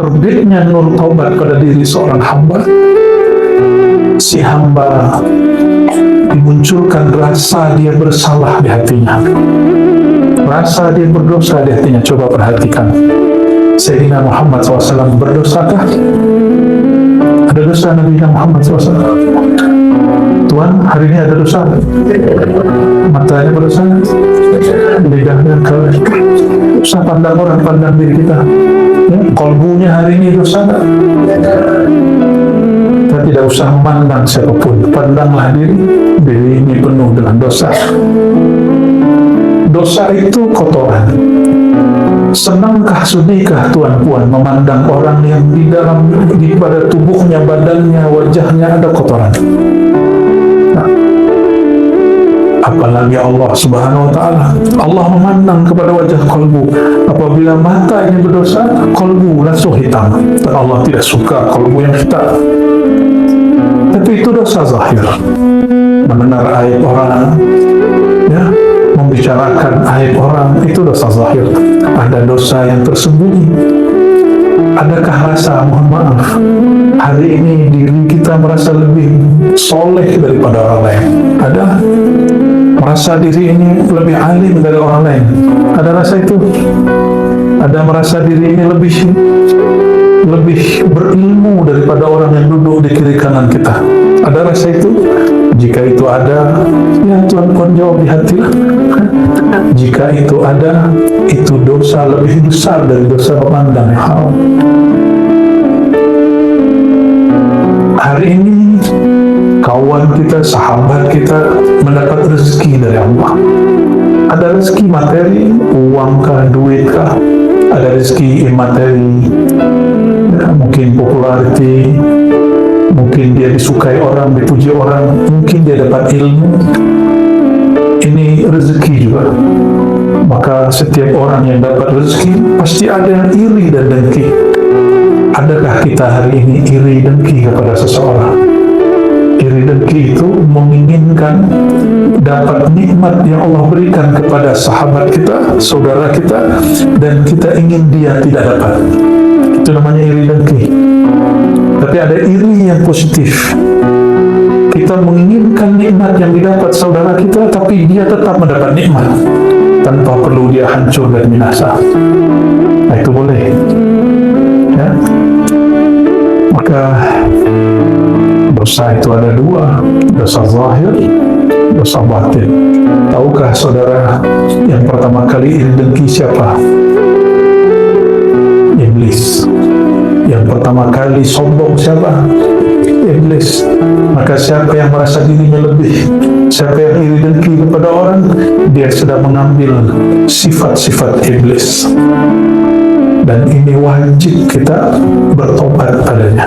terbitnya nur taubat pada diri seorang hamba, si hamba dimunculkan rasa dia bersalah di hatinya, rasa dia berdosa di hatinya. Coba perhatikan, Sayyidina Muhammad SAW berdosakah? Ada dosa Nabi Muhammad SAW? Tuhan, hari ini ada dosa? Matanya berdosa? Lidahnya kalau dosa, pandang orang, pandang diri kita, ya, kolbunya hari ini dosa? Kita tidak usah memandang siapapun, pandanglah diri ini penuh dengan dosa. Dosa itu kotoran. Senangkah sudihkah Tuan Puan memandang orang yang di pada tubuhnya, badannya, wajahnya ada kotoran? Nah, apalagi Allah Subhanahu wa Ta'ala. Allah memandang kepada wajah kolbu. Apabila mata ini berdosa, kolbu langsung hitam. Dan Allah tidak suka kolbu yang hitam. Tapi itu dosa zahir. Mendengar aib orang, ya, membicarakan aib orang, itu dosa zahir. Ada dosa yang tersembunyi. Adakah rasa, mohon maaf, hari ini diri kita merasa lebih soleh daripada orang lain? Ada? Merasa diri ini lebih alim dari orang lain? Ada rasa itu? Ada merasa diri ini lebih berilmu daripada orang yang duduk di kiri kanan kita? Ada rasa itu? Jika itu ada, ya Tuhan jawab di hati. Jika itu ada, itu dosa lebih besar dari dosa memandang haram. Hari ini kawan kita, sahabat kita mendapat rezeki dari Allah. Ada rezeki materi, uang kah, duit kah? Ada rezeki imateri, ya, mungkin populariti, mungkin dia disukai orang, dipuji orang, mungkin dia dapat ilmu. Ini rezeki juga. Maka setiap orang yang dapat rezeki pasti ada yang iri dan dengki. Adakah kita hari ini iri dengki kepada seseorang? Iri dengki itu menginginkan dapat nikmat yang Allah berikan kepada sahabat kita, saudara kita, dan kita ingin dia tidak dapat. Itu namanya iri dengki. Tapi ada iri yang positif. Kita menginginkan nikmat yang didapat saudara kita, tapi dia tetap mendapat nikmat tanpa perlu dia hancur dan binasa. Nah, itu boleh, ya. Maka dosa itu ada dua, dosa zahir, dosa batin. Tahukah saudara yang pertama kali iri dengki siapa? Iblis. Yang pertama kali sombong siapa? Iblis. Maka siapa yang merasa dirinya lebih, siapa yang iri dengki kepada orang, dia sedang mengambil sifat-sifat iblis. Dan ini wajib kita bertobat padanya.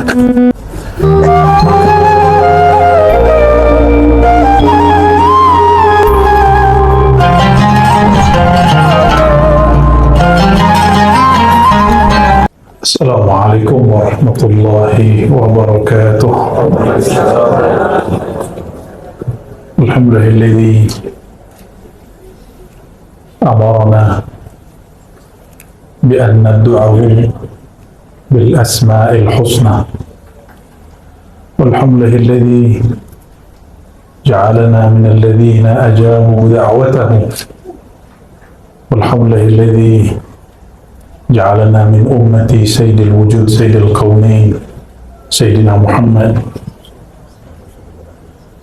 Assalamualaikum warahmatullahi wabarakatuh. Alhamdulillah amarna bi anna du'a bil asma'il husna. Walhamdulillah ja'alana min alladhina ajabu da'watahu. Walhamdulillah جعلنا من أمتي سيد الوجود سيد الكونين سيدنا محمد.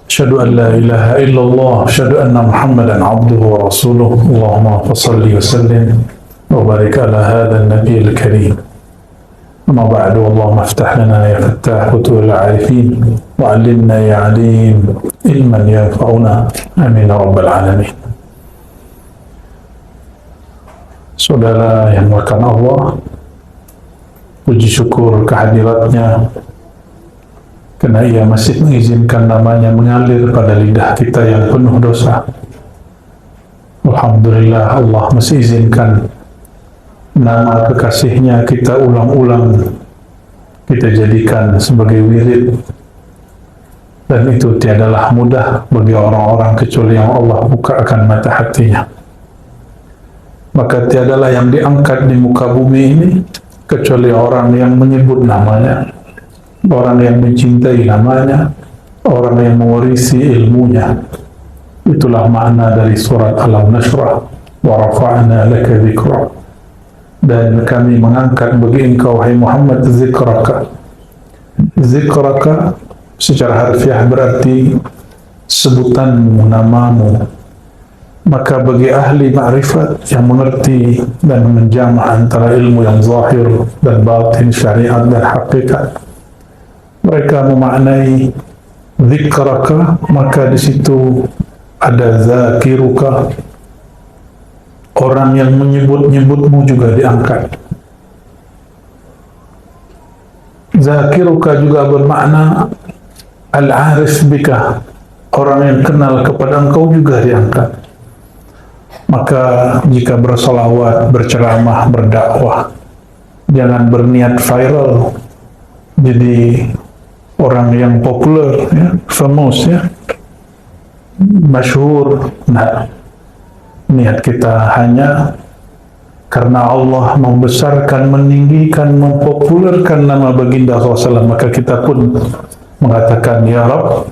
أشهد أن لا إله إلا الله أشهد أن محمدا عبده ورسوله. اللهم صل وسلم وبارك على هذا النبي الكريم. أما بعد، اللهم افتح لنا يا فتاح فتوح العارفين وعلمنا يا عليم علما ينفعنا آمين يا رب العالمين. Saudara yang melakukan Allah, puji syukur kehadiratnya karena ia masih mengizinkan namanya mengalir pada lidah kita yang penuh dosa. Alhamdulillah, Allah masih izinkan nama kekasihnya kita ulang-ulang, kita jadikan sebagai wirid, dan itu tiadalah mudah bagi orang-orang kecuali yang Allah bukakan mata hatinya. Maka tiadalah yang diangkat di muka bumi ini kecuali orang yang menyebut namanya, orang yang mencintai namanya, orang yang mewarisi ilmunya. Itulah makna dari surat Alam Nashrah, wa rafa'na laka dzikrak. Dan kami mengangkat bagi engkau, hai Muhammad, zikraka. Zikraka secara harfiah berarti sebutanmu, namamu. Maka bagi ahli ma'rifat yang mengerti dan menjama' antara ilmu yang zahir dan batin, syariat dan hakikat, mereka memaknai zikraka, maka di situ ada zakiruka, orang yang menyebut-nyebutmu juga diangkat. Zakiruka juga bermakna al-arif bika, orang yang kenal kepada engkau juga diangkat. Maka jika bersolawat, berceramah, berdakwah, jangan berniat viral, jadi orang yang populer, ya, famous, ya, masyhur. Nah, niat kita hanya karena Allah membesarkan, meninggikan, mempopulerkan nama baginda SAW, maka kita pun mengatakan, ya Rabb,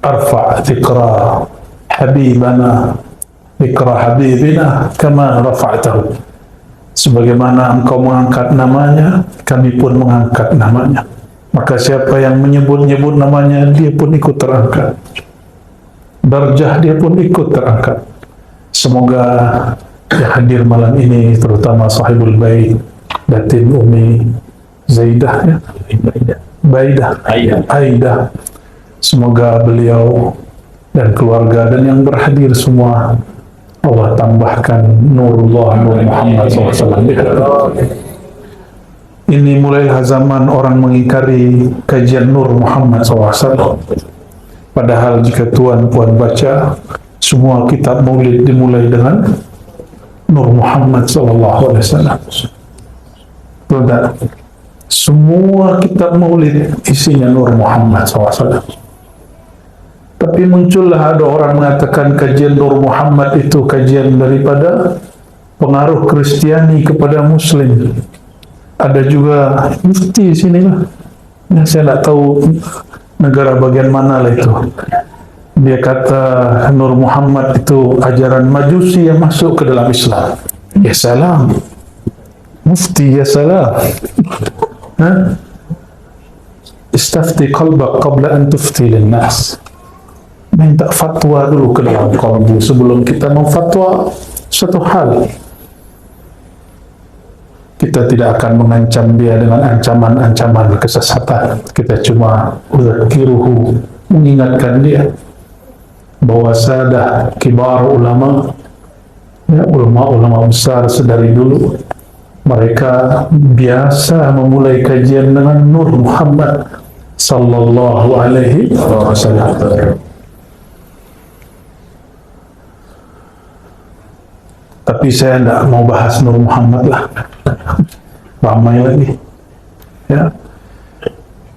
arfa' dzikra habibana, dzikra habibina kama rafa'tahu. Sebagaimana engkau mengangkat namanya, kami pun mengangkat namanya. Maka siapa yang menyebut-nyebut namanya, dia pun ikut terangkat. Darjah dia pun ikut terangkat. Semoga yang hadir malam ini, terutama sahibul bait, Datin Umi Zaidah, ya? Aidah. Semoga beliau dan keluarga dan yang berhadir semua Allah tambahkan nurullah, nur Muhammad SAW. Ini mulailah zaman orang mengingkari kajian nur Muhammad SAW. Padahal jika tuan-puan baca, semua kitab maulid dimulai dengan nur Muhammad SAW. Tidak, semua kitab maulid isinya nur Muhammad SAW. Tapi muncullah ada orang mengatakan kajian Nur Muhammad itu kajian daripada pengaruh Kristiani kepada Muslim. Ada juga mufti sini lah. Ya, saya tidak tahu negara bagian mana lah itu. Dia kata Nur Muhammad itu ajaran Majusi yang masuk ke dalam Islam. Ya salam. Mufti, ya salam. Istafti qalbak qabla an tufti linnas. Minta fatwa dulu ke dalam kalbu sebelum kita memfatwa satu hal. Kita tidak akan mengancam dia dengan ancaman-ancaman kesesatan. Kita cuma uzakiruhu, mengingatkan dia bahwa sadah kibar ulama, ya, ulama-ulama besar sedari dulu, mereka biasa memulai kajian dengan Nur Muhammad sallallahu alaihi wasallam. Tapi saya tidak mau bahas Nur Muhammad lah, ramai lagi, ya.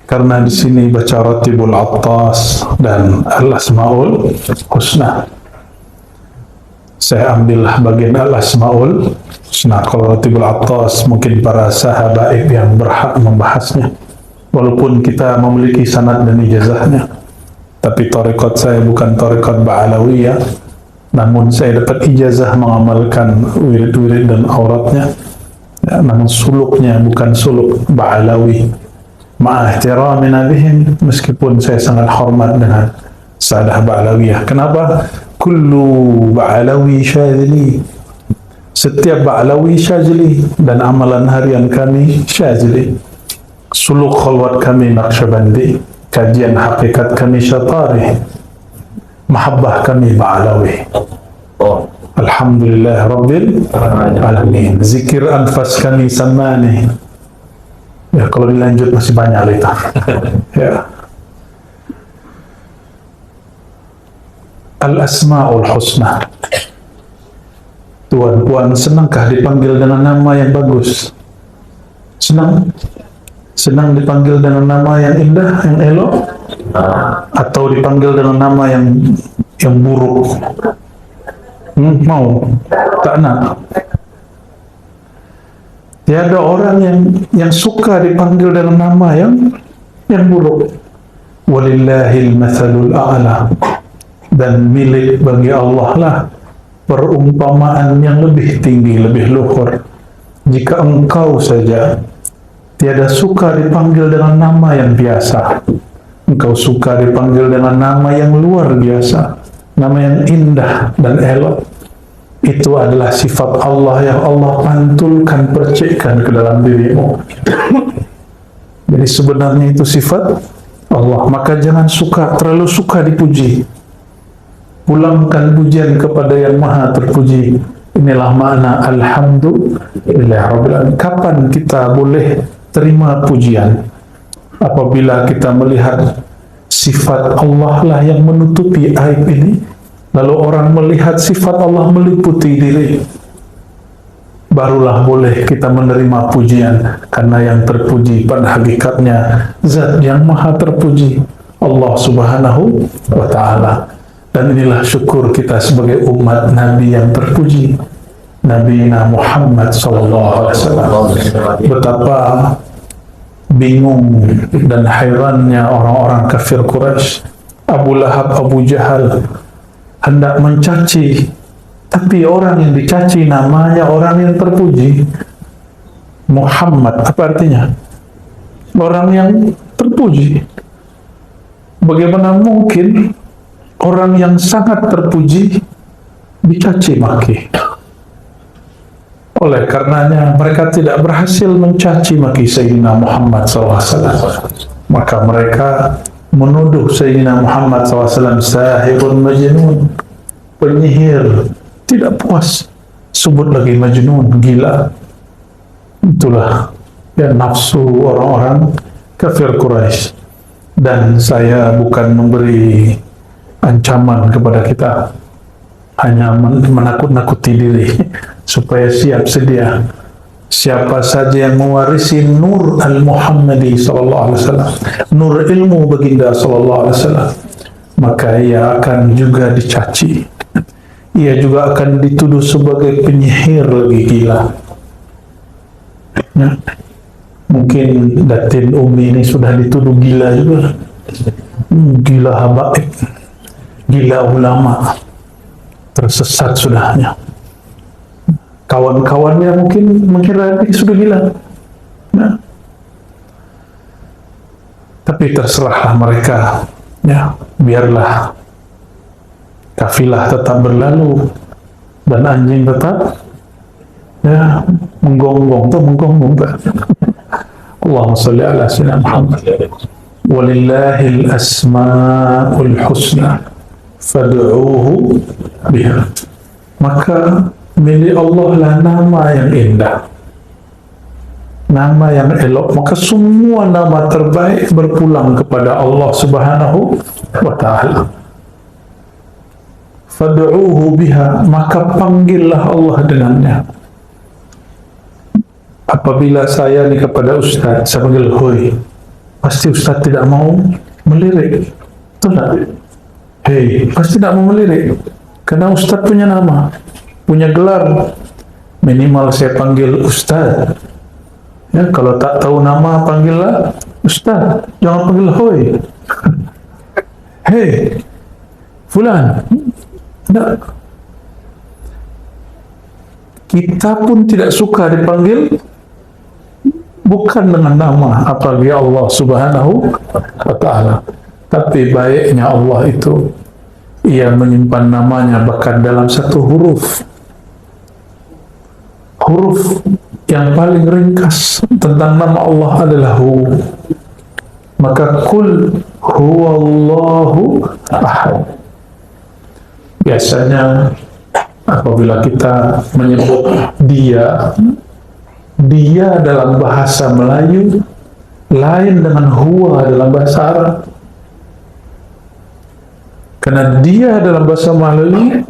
Karena di sini baca Ratibul Attas dan Al-Asmaul Husna. Saya ambillah bagian Al-Asmaul Husna. Kalau Ratibul Attas mungkin para sahabat yang berhak membahasnya, walaupun kita memiliki sanad dan ijazahnya. Tapi tarekat saya bukan tarekat Ba'alawiyah, namun saya dapat ijazah mengamalkan wirid-wirid dan auratnya, ya, namun suluknya bukan suluk Ba'alawi. Ma'ahtiramina bihim, meskipun saya sangat hormat dengan sahadah Ba'alawiyah. Kenapa? Kullu Ba'alawi syazili, setiap Ba'alawi syazili, dan amalan harian kami syazili. Suluk khalwat kami Naqsyabandi, kajian hakikat kami Syatari, mahabbah kami Ba'alawi. Alhamdulillah Rabbil Alamin. Zikir anfas kami Samani. Ya, kalau dilanjut masih banyak itu. Ya. Al-Asma'ul Husna. Tuan-puan, senangkah dipanggil dengan nama yang bagus? Senang? Senang dipanggil dengan nama yang indah, yang elok? Atau dipanggil dengan nama yang buruk? Mau? Tak nak? Tiada orang yang suka dipanggil dengan nama yang buruk. Walillahil mathalul a'la, dan milik bagi Allah lah perumpamaan yang lebih tinggi, lebih luhur. Jika engkau saja tiada suka dipanggil dengan nama yang biasa, engkau suka dipanggil dengan nama yang luar biasa, nama yang indah dan elok. Itu adalah sifat Allah yang Allah pantulkan, percikkan ke dalam dirimu. Jadi sebenarnya itu sifat Allah. Maka jangan terlalu suka dipuji. Pulangkan pujian kepada yang maha terpuji. Inilah makna alhamdulillah rabbil alamin. Kapan kita boleh terima pujian? Apabila kita melihat sifat Allah lah yang menutupi aib ini, lalu orang melihat sifat Allah meliputi diri, barulah boleh kita menerima pujian. Karena yang terpuji pada hakikatnya zat yang maha terpuji, Allah subhanahu wa ta'ala. Dan inilah syukur kita sebagai umat Nabi yang terpuji, Nabi Muhammad SAW. Betapa bingung dan hairannya orang-orang kafir Quraisy, Abu Lahab, Abu Jahal hendak mencaci, tapi orang yang dicaci namanya orang yang terpuji. Muhammad, apa artinya? Orang yang terpuji. Bagaimana mungkin orang yang sangat terpuji dicaci maki? Oleh karenanya mereka tidak berhasil mencaci maki Sayyidina Muhammad SAW. Maka mereka menuduh Sayyidina Muhammad SAW sahirun majnun, penyihir. Tidak puas, sebut lagi majnun, gila. Itulah ya nafsu orang-orang kafir Quraisy. Dan saya bukan memberi ancaman kepada kita, hanya menakut-nakuti diri supaya siap sedia. Siapa saja yang mewarisi nur al-Muhammadi sallallahu alaihi wasallam, nur ilmu baginda sallallahu alaihi wasallam, maka ia akan juga dicaci. Ia juga akan dituduh sebagai penyihir lagi gila. Ya. Mungkin Datin Umi ini sudah dituduh gila juga. Gila habaib, gila ulama, tersesat sudahnya. Kawan-kawannya mungkin mengira dia sudah gila. Nah. Tapi terserahlah mereka. Ya, biarlah kafilah tetap berlalu dan anjing tetap ya menggonggong Allahumma sholli ala sayyidina Muhammad. Walillahil asmaul husna fad'uuhu biha. Maka milik Allah lah nama yang indah, nama yang elok. Maka semua nama terbaik berpulang kepada Allah subhanahu wa ta'ala. Fad'uuhu biha, maka panggillah Allah dengannya. Apabila saya ni kepada Ustaz, saya panggil hoi, pasti Ustaz tidak mau melirik. Betul tak? Hei, pasti tidak mau melirik. Karena Ustaz punya nama, punya gelar. Minimal saya panggil Ustaz. Ya, kalau tak tahu nama, panggillah Ustaz. Jangan panggil hoi. Hei, fulan. Tidak. Kita pun tidak suka dipanggil bukan dengan nama, apalagi Allah subhanahu wa ta'ala. Tapi baiknya Allah itu, ia menyimpan namanya bahkan dalam satu huruf yang paling ringkas tentang nama Allah adalah Hu. Maka kul huwallahu ahad. Biasanya apabila kita menyebut dia dalam bahasa Melayu lain dengan huwa dalam bahasa Arab. Karena dia dalam bahasa Melayu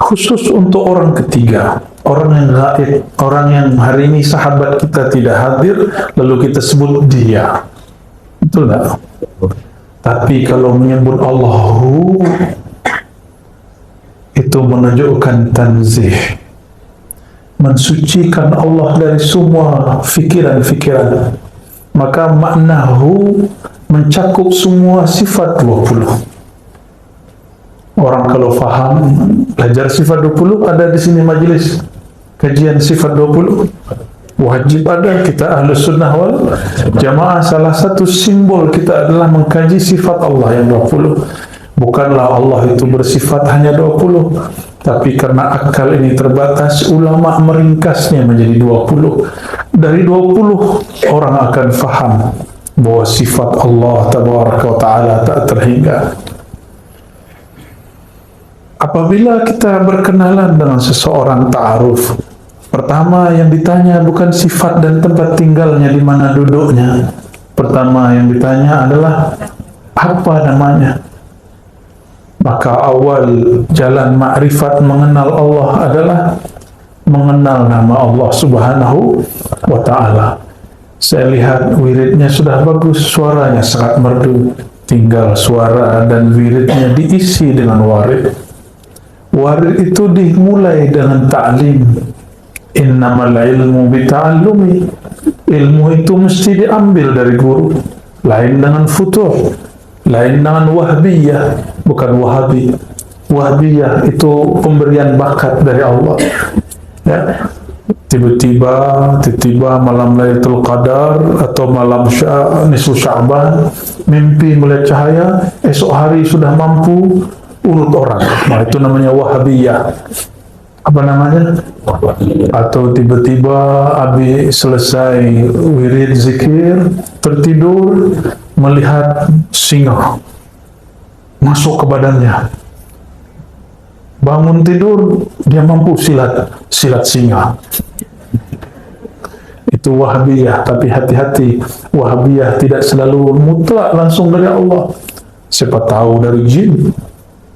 khusus untuk orang ketiga, orang yang gaib, orang yang hari ini sahabat kita tidak hadir, lalu kita sebut dia. Betul tak? Tapi kalau menyebut Allahu, itu menunjukkan tanzih, mensucikan Allah dari semua fikiran-fikiran. Maka maknahu mencakup semua sifat 20. Orang kalau faham belajar sifat 20, ada di sini majelis kajian sifat 20, wajib ada. Kita Ahlus Sunnah wal Jamaah, salah satu simbol kita adalah mengkaji sifat Allah yang 20. Bukanlah Allah itu bersifat hanya 20, tapi karena akal ini terbatas, ulama meringkasnya menjadi 20. Dari 20 orang akan faham bahwa sifat Allah Tabaraka wa Ta'ala tak terhingga. Apabila kita berkenalan dengan seseorang ta'aruf, pertama yang ditanya bukan sifat dan tempat tinggalnya, di mana duduknya. Pertama yang ditanya adalah apa namanya. Maka awal jalan ma'rifat mengenal Allah adalah mengenal nama Allah Subhanahu wa Ta'ala. Saya lihat wiridnya sudah bagus, suaranya sangat merdu, tinggal suara dan wiridnya diisi dengan warid. Warid itu dimulai dengan ta'lim. Innamal ilmu bita'allumi. Ilmu itu mesti diambil dari guru. Lain dengan futuh, lain dengan wahbiyah, bukan wahabi. Wahbiyah itu pemberian bakat dari Allah. Ya. Tiba-tiba malam Lailatul Qadar atau malam nisfu Sya'ban, mimpi melihat cahaya, esok hari sudah mampu urut orang. Nah, itu namanya wahabiyah. Apa namanya? Atau tiba-tiba habis selesai wirid zikir, tertidur, melihat singa masuk ke badannya. Bangun tidur, dia mampu silat singa. Itu wahabiyah. Tapi hati-hati, wahabiyah tidak selalu mutlak langsung dari Allah. Siapa tahu dari jin,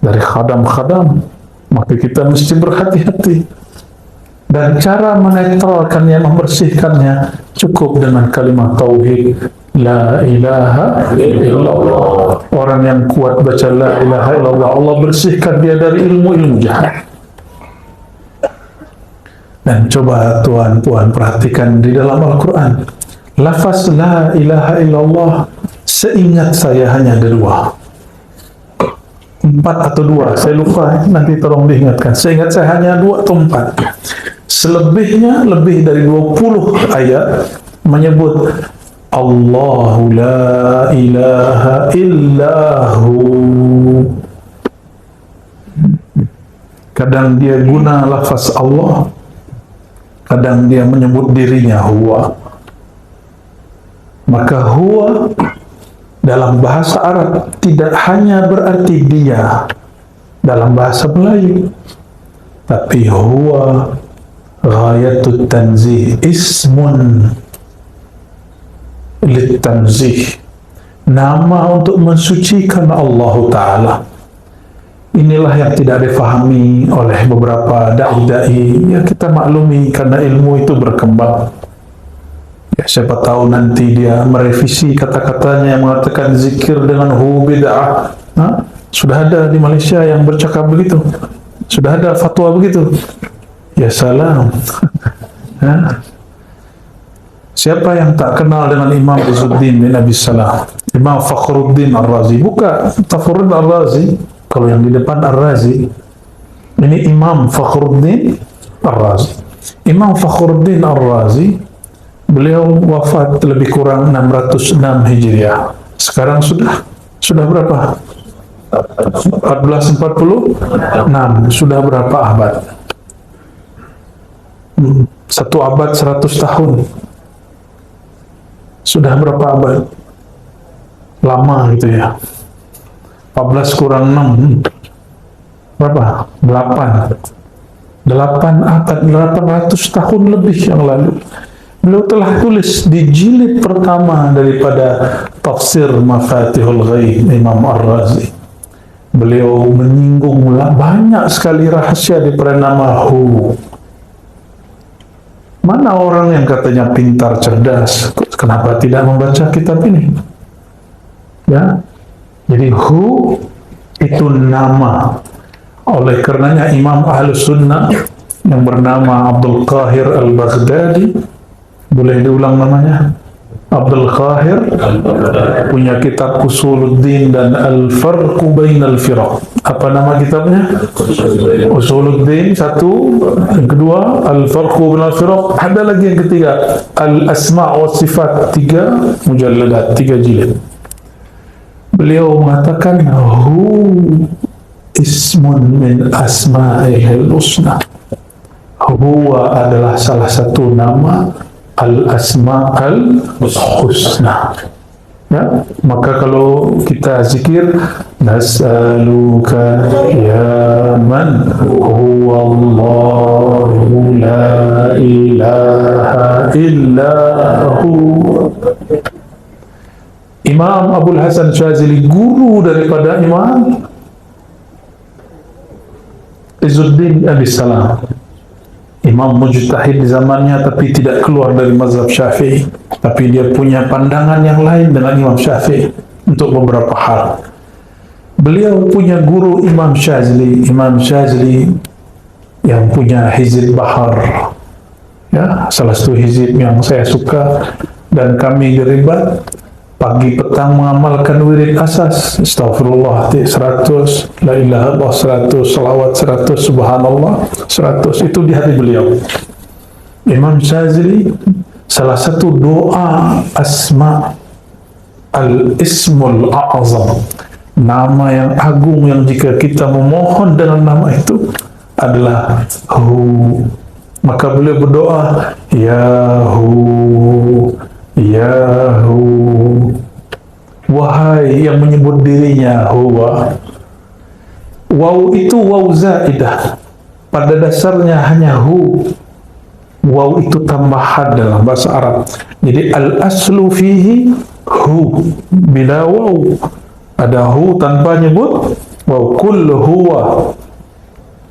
dari khadam-khadam. Maka kita mesti berhati-hati. Dan cara menetralkannya, membersihkannya, cukup dengan kalimat tauhid, la ilaha illallah. Orang yang kuat baca la ilaha illallah, Allah bersihkan dia dari ilmu-ilmu jahat. Dan coba tuan-puan perhatikan di dalam Al-Quran, lafaz la ilaha illallah seingat saya hanya ada 4 atau 2, saya lupa, nanti tolong diingatkan. Seingat saya hanya 2 atau 4. Selebihnya lebih dari 20 ayat menyebut Allahu la ilaha illahu. Kadang dia guna lafaz Allah, kadang dia menyebut dirinya huwa. Maka huwa dalam bahasa Arab tidak hanya berarti dia dalam bahasa Melayu, tapi huwa ghayatut tanzih, ismun litanzih, nama untuk mensucikan Allah Ta'ala. Inilah yang tidak difahami oleh beberapa da'i-da'i. Ya, kita maklumi karena ilmu itu berkembang. Ya, siapa tahu nanti dia merevisi kata-katanya yang mengatakan zikir dengan hu bid'ah. Sudah ada di Malaysia yang bercakap begitu. Sudah ada fatwa begitu. Ya salam. Siapa yang tak kenal dengan Imam Izzuddin bin Abi Salah, Imam Fakhruddin Ar-Razi? Buka Fakhruddin Ar-Razi. Kalau yang di depan Ar-Razi, ini Imam Fakhruddin Ar-Razi. Imam Fakhruddin Ar-Razi, beliau wafat lebih kurang 606 Hijriah. Sekarang sudah berapa? 1446. Sudah berapa abad? 1 abad 100 tahun. Sudah berapa abad? Lama gitu ya. 14 kurang 6 berapa? 8 abad, 800 tahun lebih yang lalu. Beliau telah tulis di jilid pertama daripada tafsir Mafatihul Ghaib Imam Ar-Razi. Beliau menyinggung banyak sekali rahasia di nama hu. Mana orang yang katanya pintar, cerdas, kenapa tidak membaca kitab ini? Ya, jadi hu itu nama. Oleh karenanya Imam Ahlus Sunnah yang bernama Abdul Qahir Al-Baghdadi. Boleh diulang namanya? Abdul Qahir punya kitab Usuluddin dan Al-Farqu Bainal Firaq. Apa nama kitabnya? Usuluddin satu, yang kedua Al-Farqu Bainal Firaq, ada lagi yang ketiga Al-Asma' wa Sifat, 3 mujalladat, 3 jilid. Beliau mengatakan hu ismun min asma'il husna. Huwa adalah salah satu nama al-asma'al husna. Ya, maka kalau kita zikir nas'aluka ya man huwa Allahu la ilaha illa hu. Imam Abul Hasan Syazili, guru daripada Imam Izzuddin Abis Salam, imam mujtahid di zamannya, tapi tidak keluar dari mazhab Syafi'i, tapi dia punya pandangan yang lain dengan Imam Syafi'i untuk beberapa hal. Beliau punya guru Imam Syazili yang punya Hizib Bahar, ya, salah satu hizib yang saya suka, dan kami di Ribat pagi petang mengamalkan wirid asas, astagfirullah 100, la ilaha illallah 100, salawat 100, subhanallah 100, itu di hati beliau. Imam Syazili, salah satu doa asma al-ismul a'azam, nama yang agung yang jika kita memohon dengan nama itu adalah hu. Maka beliau berdoa ya hu, ya hu, wahai yang menyebut dirinya huwa. Waw itu waw zaidah, pada dasarnya hanya hu. Waw itu tambahan dalam bahasa Arab. Jadi al-aslu fihi hu, bila waw. Ada hu tanpa nyebut waw. Kul huwa,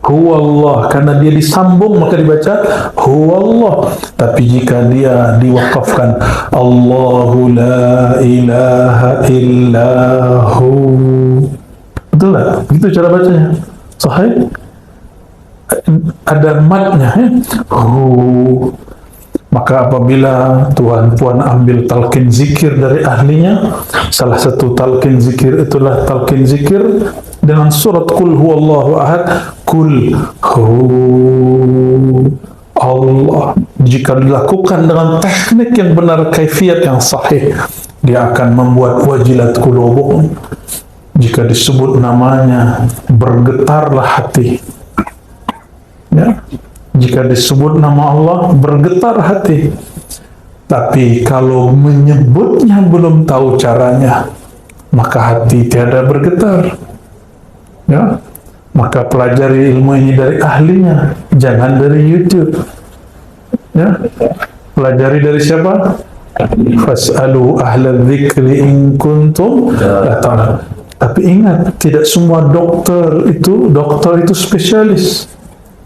huwa Allah, karena dia disambung maka dibaca huwa Allah. Tapi jika dia diwakafkan Allahu la ilaha illahu, betul tak? Begitu cara bacanya. Sahih? Ada matnya, hu. Maka apabila tuan-puan ambil talqin zikir dari ahlinya, salah satu talqin zikir itulah talqin zikir dengan surat Qul huwallahu ahad, Qul hu Allah. Jika dilakukan dengan teknik yang benar, kaifiat yang sahih, dia akan membuat wajilat qulubuhum. Jika disebut namanya, bergetarlah hati. Ya. Jika disebut nama Allah, bergetar hati. Tapi kalau menyebutnya belum tahu caranya, maka hati tiada bergetar. Ya, maka pelajari ilmu ini dari ahlinya, jangan dari YouTube. Ya, pelajari dari siapa? Fas'alu ahla dzikri in kuntum la ta'lamun. Tapi ingat, tidak semua dokter itu spesialis.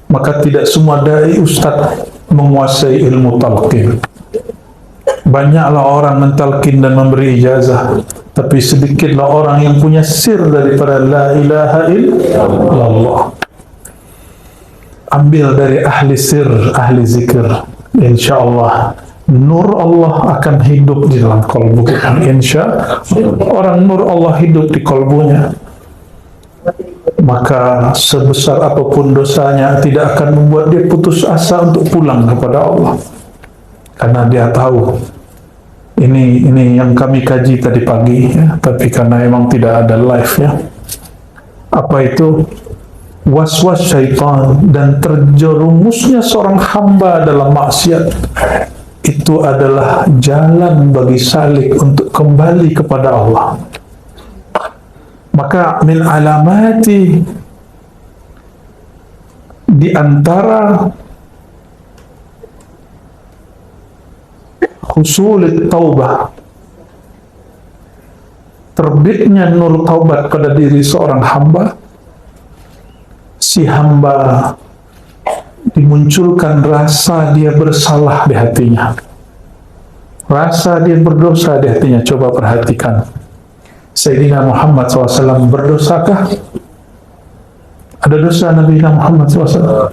Maka tidak semua dai ustaz menguasai ilmu talqin. Banyaklah orang mentalqin dan memberi ijazah, tapi sedikitlah orang yang punya sir daripada la ilaha illallah. Ambil dari ahli sir, ahli zikir, insyaallah nur Allah akan hidup di dalam kalbu kita. Orang nur Allah hidup di kalbunya, maka sebesar apapun dosanya tidak akan membuat dia putus asa untuk pulang kepada Allah, karena dia tahu ini yang kami kaji tadi pagi, ya, tapi karena memang tidak ada live, ya. Apa itu? Was-was syaitan dan terjerumusnya seorang hamba dalam maksiat itu adalah jalan bagi salik untuk kembali kepada Allah. Maka min alamati, di antara husul taubah, terbitnya nur taubat pada diri seorang hamba, si hamba dimunculkan rasa dia bersalah di hatinya, rasa dia berdosa di hatinya. Coba perhatikan, Sayyidina Muhammad SAW berdosakah? Ada dosa Nabi Muhammad SAW?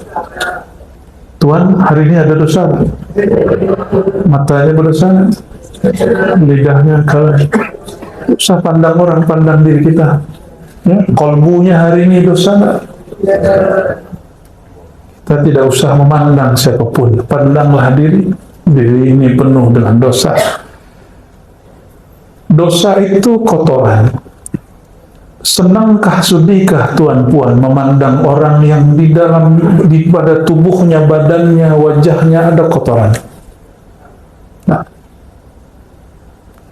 Tuhan, hari ini ada dosa. Matanya berdosa, lidahnya kalah. Usah pandang orang, pandang diri kita. Ya, kolbunya hari ini dosa nggak? Kita tidak usah memandang siapapun. Pandanglah diri ini penuh dengan dosa. Dosa itu kotoran. Senangkah, sudihkah Tuan Puan memandang orang yang pada tubuhnya, badannya, wajahnya ada kotoran? Nah,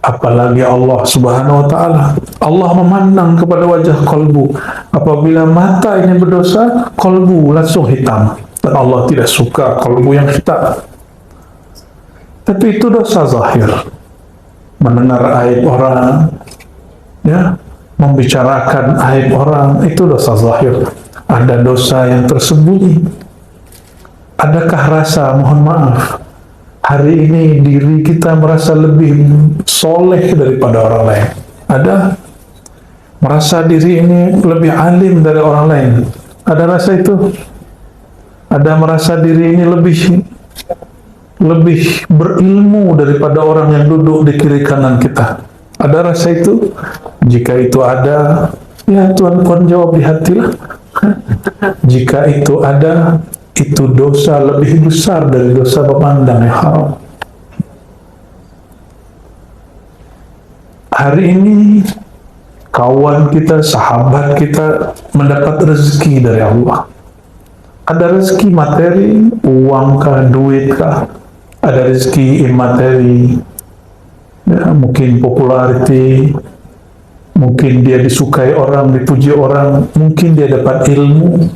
apalagi Allah Subhanahu wa Ta'ala. Allah memandang kepada wajah kolbu. Apabila mata ini berdosa, kolbu langsung hitam. Dan Allah tidak suka kolbu yang hitam. Tapi itu dosa zahir. Mendengar aib orang, ya, membicarakan aib orang, itu dosa zahir. Ada dosa yang tersembunyi. Adakah rasa, mohon maaf, hari ini diri kita merasa lebih soleh daripada orang lain? Ada? Merasa diri ini lebih alim dari orang lain? Ada rasa itu? Ada merasa diri ini lebih berilmu daripada orang yang duduk di kiri kanan kita? Ada rasa itu? Jika itu ada, ya Tuhan jawab di hatilah. Jika itu ada, itu dosa lebih besar dari dosa memandang yang haram. Hari ini kawan kita, sahabat kita mendapat rezeki dari Allah. Ada rezeki materi, uang kah, duit kah? Ada rezeki imateri, ya, mungkin populariti, mungkin dia disukai orang, dipuji orang, mungkin dia dapat ilmu.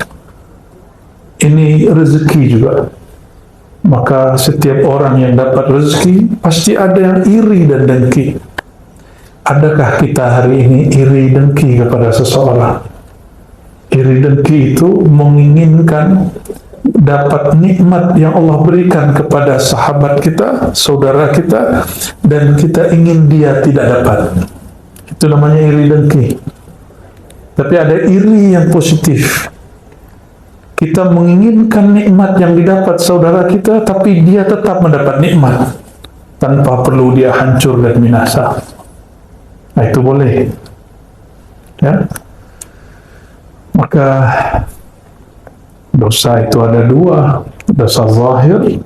Ini rezeki juga. Maka setiap orang yang dapat rezeki pasti ada yang iri dan dengki. Adakah kita hari ini iri dengki kepada seseorang? Iri dengki itu menginginkan dapat nikmat yang Allah berikan kepada sahabat kita, saudara kita, dan kita ingin dia tidak dapat. Itu namanya iri dengki. Tapi ada iri yang positif. Kita menginginkan nikmat yang didapat saudara kita, tapi dia tetap mendapat nikmat tanpa perlu dia hancur dan binasa. Nah, itu boleh. Ya. Maka dosa itu ada dua, dosa zahir,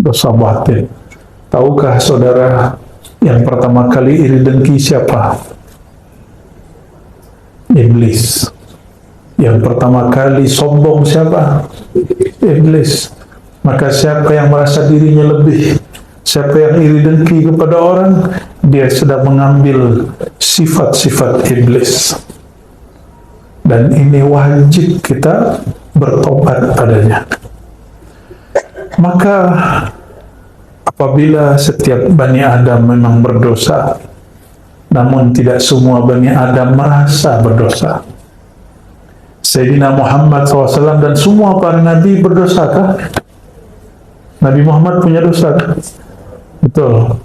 dosa batin. Tahukah saudara yang pertama kali iri dengki siapa? Iblis. Yang pertama kali sombong siapa? Iblis. Maka siapa yang merasa dirinya lebih, siapa yang iri dengki kepada orang, dia sudah mengambil sifat-sifat iblis. Dan ini wajib kita bertobat padanya. Maka apabila setiap Bani Adam memang berdosa, namun tidak semua Bani Adam merasa berdosa. Sayyidina Muhammad SAW dan semua para Nabi berdosakah? Nabi Muhammad punya dosa? Betul.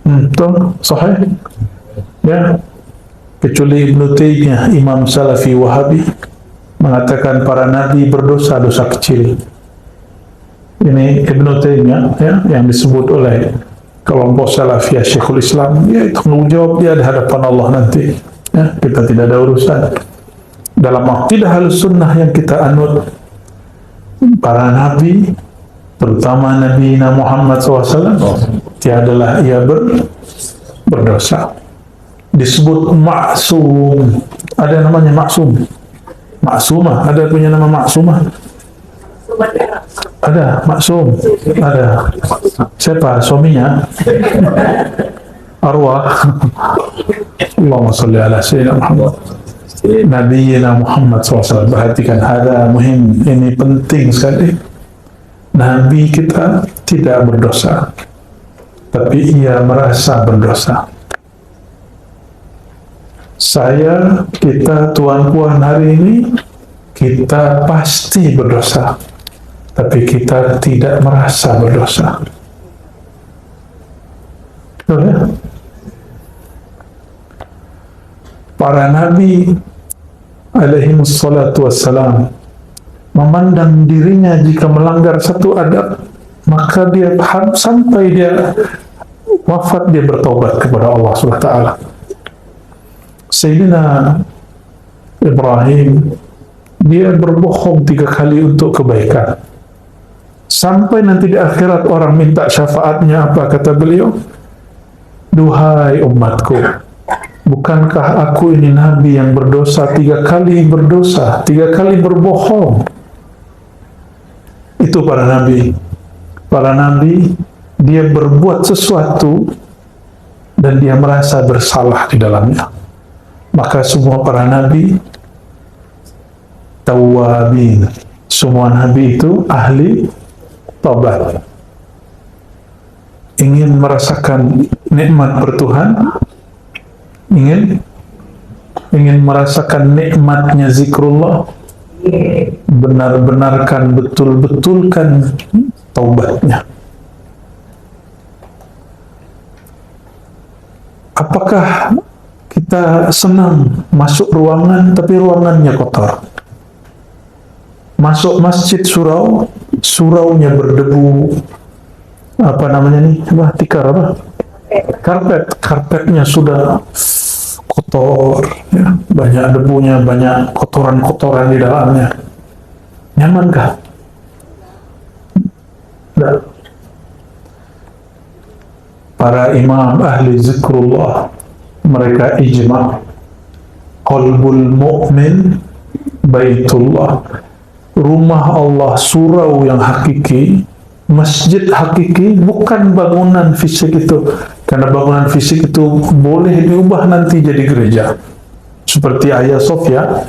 Betul, sahih. Ya. Kecuali Ibnu Taimiyah, Imam Salafi Wahabi, mengatakan para Nabi berdosa, dosa kecil. Ini Ibnu Taimiyah, ya, yang disebut oleh kelompok Salafiyah Syekhul Islam. Ya, tanggung jawab dia di hadapan Allah nanti. Ya, kita tidak ada urusan. Dalam aqidah Ahlussunnah yang kita anut, para Nabi, terutama Nabi Muhammad SAW, tiadalah ia berdosa. Disebut maksum. Ada namanya maksum. Maksumah, ada punya nama maksumah. Ada maksum. Ada. Siapa suaminya? Arwah. Allahumma salli ala sayyidina Muhammad. Nabi Muhammad SAW. Perhatikan, ada muhim, ini penting sekali. Nabi kita tidak berdosa, tapi ia merasa berdosa. Saya, kita, Tuan Puan hari ini, kita pasti berdosa, tapi kita tidak merasa berdosa. Betul ya? Para Nabi alaihimussalatu wassalam memandang dirinya jika melanggar satu adab, maka dia sampai dia wafat dia bertobat kepada Allah Subhanahu wa taala. Sayyidina Ibrahim dia berbohong 3 kali untuk kebaikan. Sampai nanti di akhirat orang minta syafaatnya, apa kata beliau? Duhai umatku, bukankah aku ini nabi yang berdosa 3 kali berdosa, 3 kali berbohong? Itu para nabi. Para nabi, dia berbuat sesuatu dan dia merasa bersalah di dalamnya. Maka semua para nabi tawwabin. Semua nabi itu ahli taubat. Ingin merasakan nikmat bertuhan, ingin merasakan nikmatnya zikrullah, benar-benarkan, betul-betulkan taubatnya. Apakah kita senang masuk ruangan tapi ruangannya kotor? Masuk masjid suraunya berdebu, apa namanya nih, tikar apa? Karpetnya sudah kotor, ya, banyak debunya, banyak kotoran-kotoran di dalamnya. Nyamankah? Nah, para imam ahli zikrullah mereka ijma' qalbul mu'min baitullah, rumah Allah, surau yang hakiki, masjid hakiki, bukan bangunan fisik itu. Karena bangunan fisik itu boleh diubah nanti jadi gereja. Seperti Hagia Sophia,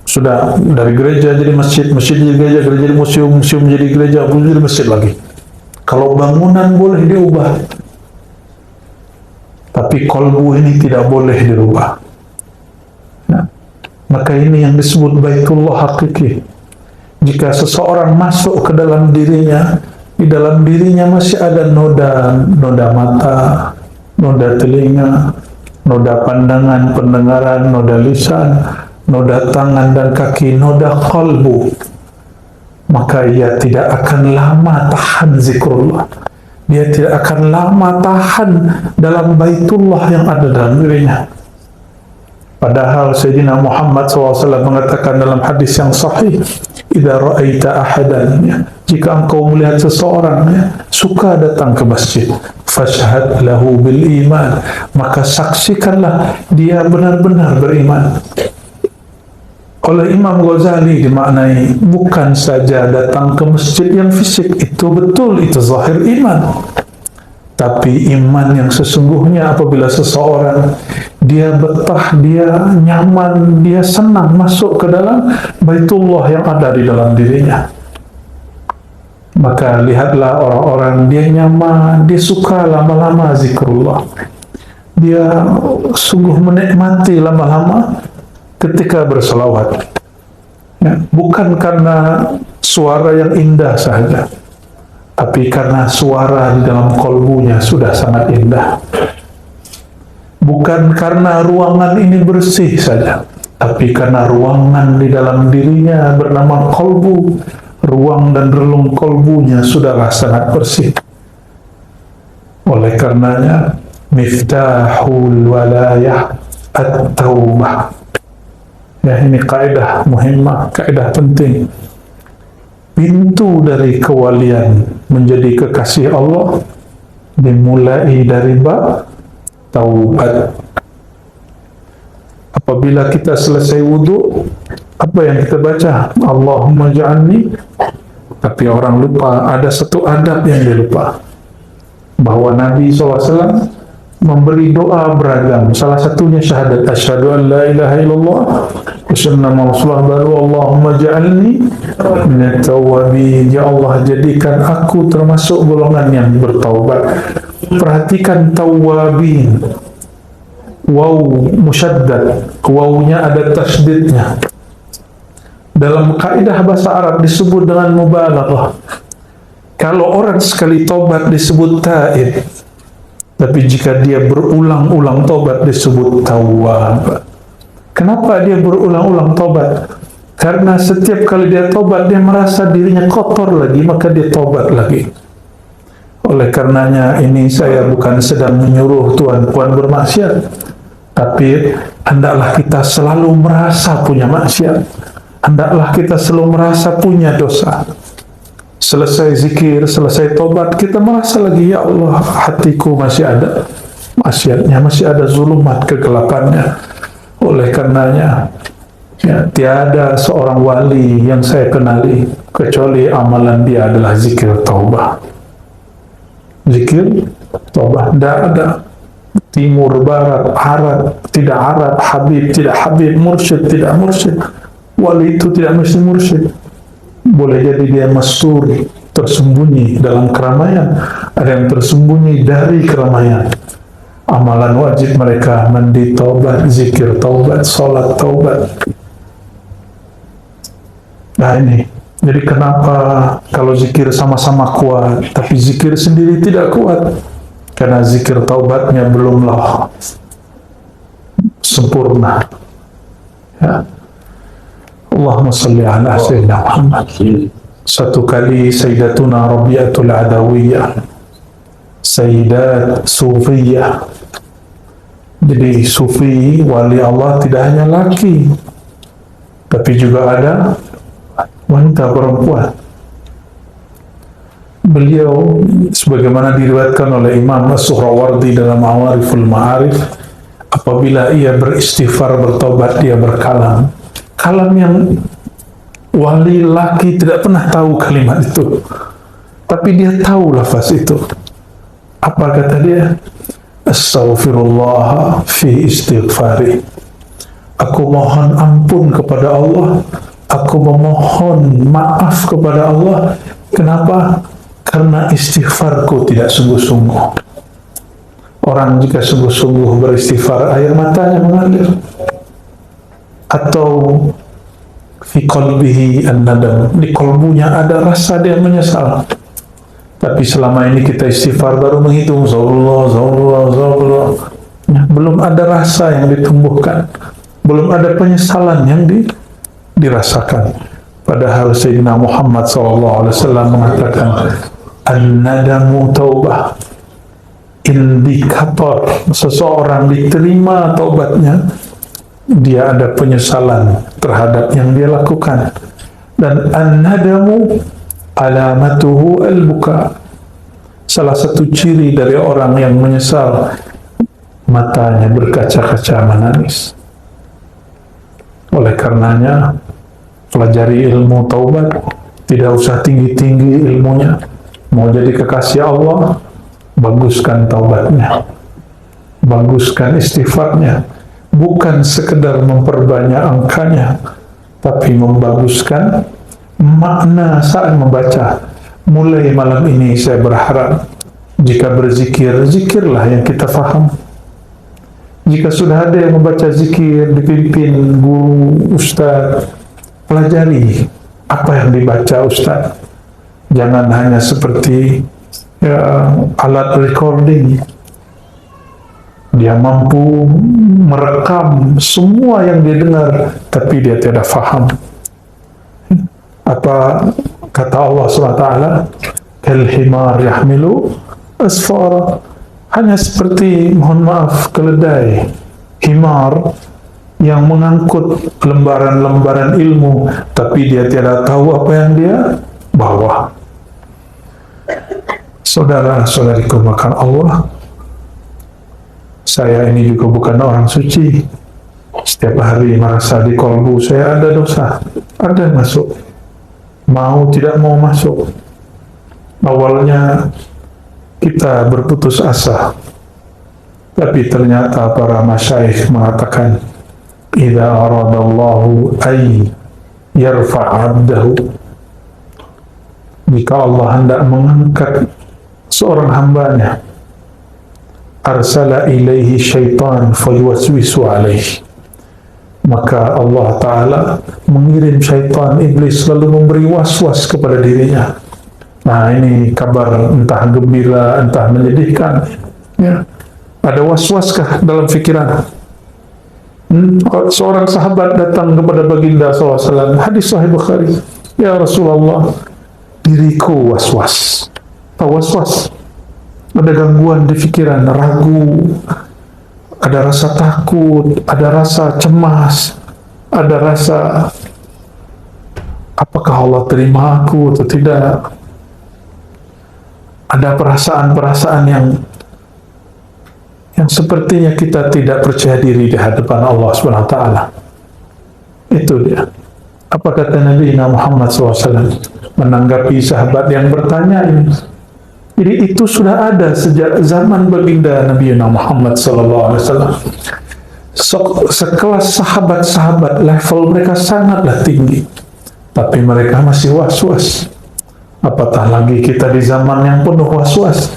sudah dari gereja jadi masjid, masjid jadi gereja, gereja jadi museum, museum jadi gereja, jadi masjid lagi. Kalau bangunan boleh diubah, tapi kolbu ini tidak boleh dirubah. Nah, maka ini yang disebut baitullah hakiki. Jika seseorang masuk ke dalam dirinya, di dalam dirinya masih ada noda mata, noda telinga, noda pandangan, pendengaran, noda lisan, noda tangan dan kaki, noda qalbu, maka ia tidak akan lama tahan zikrullah. Dia tidak akan lama tahan dalam baitullah yang ada dalam dirinya. Padahal Sayyidina Muhammad SAW mengatakan dalam hadis yang sahih, "Idza ra'aita ahadan," ya, jika engkau melihat seseorang ya, suka datang ke masjid, fashhad lahu bil iman, maka saksikanlah dia benar-benar beriman. Oleh Imam Ghazali dimaknai bukan saja datang ke masjid yang fisik, itu betul, itu zahir iman. Tapi iman yang sesungguhnya apabila seseorang dia betah, dia nyaman, dia senang masuk ke dalam baitullah yang ada di dalam dirinya. Maka lihatlah orang-orang dia nyaman, dia suka lama-lama zikrullah. Dia sungguh menikmati lama-lama ketika berselawat. Ya, bukan karena suara yang indah saja, tapi karena suara di dalam kolbunya sudah sangat indah. Bukan karena ruangan ini bersih saja, tapi karena ruangan di dalam dirinya bernama kolbu, ruang dan relung kolbunya sudahlah sangat bersih. Oleh karenanya, miftahul walayah at-taubah. Ya, ini kaidah muhimmah, kaidah penting. Pintu dari kewalian menjadi kekasih Allah dimulai dari bab taubat. Apabila kita selesai wudhu, apa yang kita baca? Allahumma ja'alni. Tapi orang lupa, ada satu adab yang dia lupa, bahwa Nabi SAW memberi doa beragam. Salah satunya syahadat asyhadu an la ilaha illallah wa asyhadu anna Rasulullah, baru Allahumma ja'alni minat tawwabin. Ya Allah, jadikan aku termasuk golongan yang bertaubat. Perhatikan tawwabin, waw musyaddad, wawnya ada tasydidnya. Dalam kaidah bahasa Arab disebut dengan mubalaghah. Kalau orang sekali tobat disebut taib, tapi jika dia berulang-ulang tobat disebut tawwab. Kenapa dia berulang-ulang tobat? Karena setiap kali dia tobat, dia merasa dirinya kotor lagi, maka dia tobat lagi. Oleh karenanya ini saya bukan sedang menyuruh tuan-tuan bermaksiat, tapi hendaklah kita selalu merasa punya maksiat. Hendaklah kita selalu merasa punya dosa. Selesai zikir, selesai tobat, kita merasa lagi, ya Allah, hatiku masih ada maksiatnya, masih ada zulumat, kegelapannya. Oleh karenanya, ya, tiada seorang wali yang saya kenali kecuali amalan dia adalah zikir taubah. Zikir taubah, tidak ada timur, barat, Arab, tidak Arab, Habib, tidak Habib, mursyid, tidak mursyid. Wali itu tidak mesti mursyid. Boleh jadi dia mastur, tersembunyi dalam keramaian, ada yang tersembunyi dari keramaian. Amalan wajib mereka mandi taubat, zikir taubat, salat taubat. Nah ini, jadi kenapa kalau zikir sama-sama kuat, tapi zikir sendiri tidak kuat? Karena zikir taubatnya belumlah sempurna. Ya. Allahumma salli ala Sayyidina Muhammad. Satu kali Sayyidatuna Rabi'atul Adawiyah, Sayyidat Sufiyah. Jadi Sufi, wali Allah tidak hanya laki, tapi juga ada wanita perempuan. Beliau sebagaimana diriwayatkan oleh Imam As-Suhrawardi dalam Awariful Ma'arif, apabila ia beristighfar, bertobat, dia berkalam. Kalam yang wali laki tidak pernah tahu kalimat itu, tapi dia tahu lafaz itu. Apa kata dia? Astaghfirullah fi istighfari. Aku mohon ampun kepada Allah, aku memohon maaf kepada Allah. Kenapa? Karena istighfarku tidak sungguh-sungguh. Orang jika sungguh-sungguh beristighfar, air matanya mengalir. Atau fi qalbihi an-nadam, di kalbunya ada rasa dia menyesal. Tapi selama ini kita istighfar baru menghitung Zawallah, ya, belum ada rasa yang ditumbuhkan, belum ada penyesalan yang dirasakan. Padahal Sayyidina Muhammad SAW mengatakan an-nadamu taubah, indikator seseorang diterima taubatnya, dia ada penyesalan terhadap yang dia lakukan. Dan an-nadamu alamatuhu al-buka, salah satu ciri dari orang yang menyesal, matanya berkaca-kaca menangis. Oleh karenanya, pelajari ilmu taubat, tidak usah tinggi-tinggi ilmunya. Mau jadi kekasih Allah, baguskan taubatnya, baguskan istighfarnya. Bukan sekedar memperbanyak angkanya, tapi membaguskan makna saat membaca. Mulai malam ini saya berharap, jika berzikir, zikirlah yang kita faham. Jika sudah ada yang membaca zikir, dipimpin guru, ustaz, pelajari apa yang dibaca ustaz. Jangan hanya seperti ya, alat recording. Dia mampu merekam semua yang dia dengar, tapi dia tidak faham. Apa kata Allah SWT? Kal-himar yahmilu asfara. Hanya seperti, mohon maaf, keledai, himar yang mengangkut lembaran-lembaran ilmu, tapi dia tidak tahu apa yang dia bawa. Saudara-saudariku makan Allah, saya ini juga bukan orang suci. Setiap hari merasa di kolbu saya ada dosa, ada yang masuk, mau tidak mau masuk. Awalnya kita berputus asa, tapi ternyata para masyayikh mengatakan, idza aradallahu ay yarfa' 'abdahu, jika Allah hendak mengangkat seorang hambanya, arsala ilaihi syaitan fayuwaswisu alaihi, maka Allah Ta'ala mengirim syaitan, iblis, lalu memberi was-was kepada dirinya. Nah, ini kabar entah gembira, entah menyedihkan, ya. Ada was-waskah dalam fikiran? Seorang sahabat datang kepada baginda SAW, hadis Sahih Bukhari, ya Rasulullah, diriku was-was. Tahu was-was? Ada gangguan di pikiran, ragu, ada rasa takut, ada rasa cemas, ada rasa apakah Allah terima aku atau tidak. Ada perasaan-perasaan yang sepertinya kita tidak percaya diri di hadapan Allah Subhanahu wa taala. Itu dia. Apa kata Nabi Muhammad SAW menanggapi sahabat yang bertanya ini? Jadi itu sudah ada sejak zaman baginda Nabi Muhammad SAW. Sekelas sahabat-sahabat, level mereka sangatlah tinggi, tapi mereka masih was-was. Apatah lagi kita di zaman yang penuh was-was.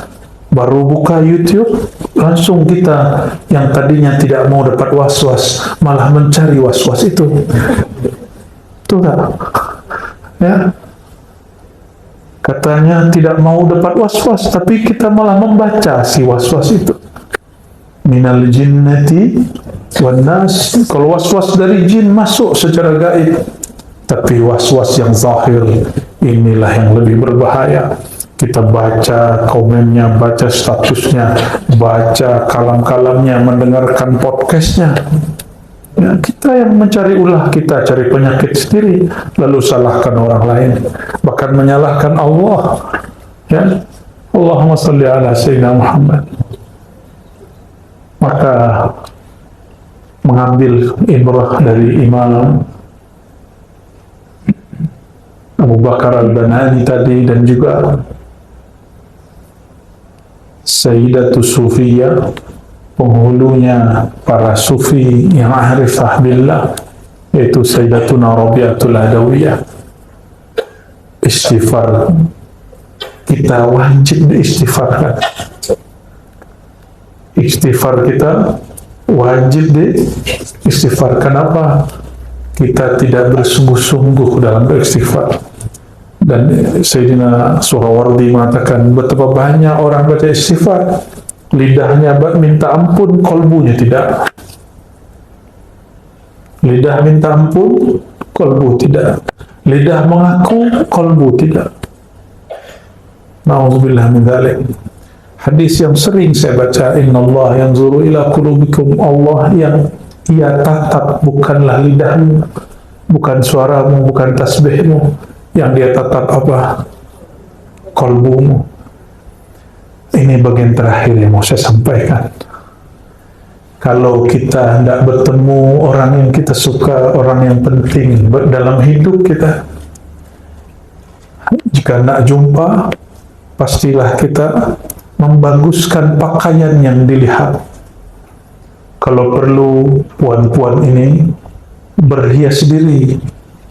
Baru buka YouTube, langsung kita yang tadinya tidak mau dapat was-was, malah mencari was-was itu. Itu tak? Ya. Katanya tidak mau dapat was-was, tapi kita malah membaca si was-was itu. Minal jinnati wan nas. Kalau was-was dari jin masuk secara gaib, tapi was-was yang zahir inilah yang lebih berbahaya. Kita baca komennya, baca statusnya, baca kalam-kalamnya, mendengarkan podcastnya. Ya, kita yang mencari ulah, kita cari penyakit sendiri, lalu salahkan orang lain, bahkan menyalahkan Allah. Ya, Allahumma salli ala Sayyidina Muhammad. Maka mengambil ibrah dari Imam Abu Bakar Al-Banani tadi, dan juga Sayyidatu Sufiyah, penghulunya para sufi yang arifah billah, yaitu Sayyidatuna Rabi'atul Adawiyah. Istighfar, kita wajib diistighfarkan. Istighfar kita wajib diistighfar. Kenapa? Kita tidak bersungguh-sungguh dalam beristighfar. Dan Sayyidina Surawardi mengatakan, betapa banyak orang baca istighfar, lidahnya minta ampun, kolbunya tidak. Lidah minta ampun, kolbu tidak. Lidah mengaku, kolbu tidak. Na'udzubillah min dzalik. Hadis yang sering saya baca, innallaha yanzuru ila qulubikum. Allah yang Ia tatap bukanlah lidahmu, bukan suaramu, bukan tasbihmu. Yang Dia tatap apa? Kolbumu. Ini bagian terakhir yang mau saya sampaikan. Kalau kita tidak bertemu orang yang kita suka, orang yang penting dalam hidup kita, jika tidak jumpa, pastilah kita membaguskan pakaian yang dilihat. Kalau perlu, puan-puan ini berhias diri,